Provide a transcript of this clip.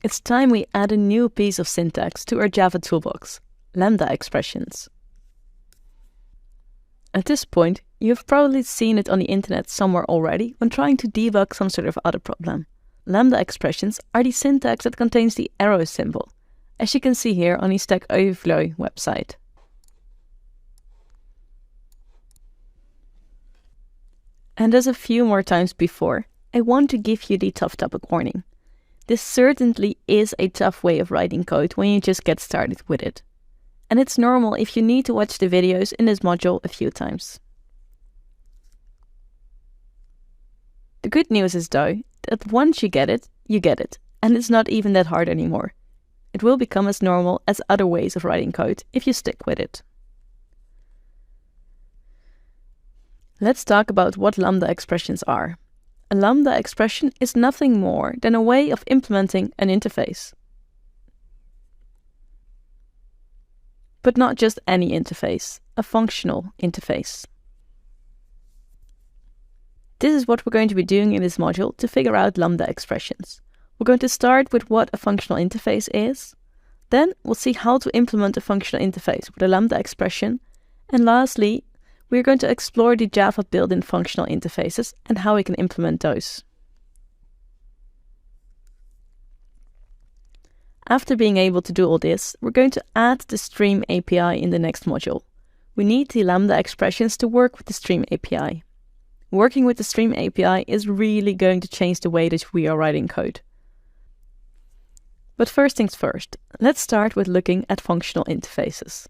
It's time we add a new piece of syntax to our Java toolbox, lambda expressions. At this point, you've probably seen it on the internet somewhere already when trying to debug some sort of other problem. Lambda expressions are the syntax that contains the arrow symbol, as you can see here on the Stack Overflow website. And as a few more times before, I want to give you the tough topic warning. This certainly is a tough way of writing code when you just get started with it. And it's normal if you need to watch the videos in this module a few times. The good news is though, that once you get it, and it's not even that hard anymore. It will become as normal as other ways of writing code if you stick with it. Let's talk about what lambda expressions are. A lambda expression is nothing more than a way of implementing an interface. But not just any interface, a functional interface. This is what we're going to be doing in this module to figure out lambda expressions. We're going to start with what a functional interface is. Then we'll see how to implement a functional interface with a lambda expression. And lastly, we're going to explore the Java built-in functional interfaces and how we can implement those. After being able to do all this, we're going to add the Stream API in the next module. We need the lambda expressions to work with the Stream API. Working with the Stream API is really going to change the way that we are writing code. But first things first, let's start with looking at functional interfaces.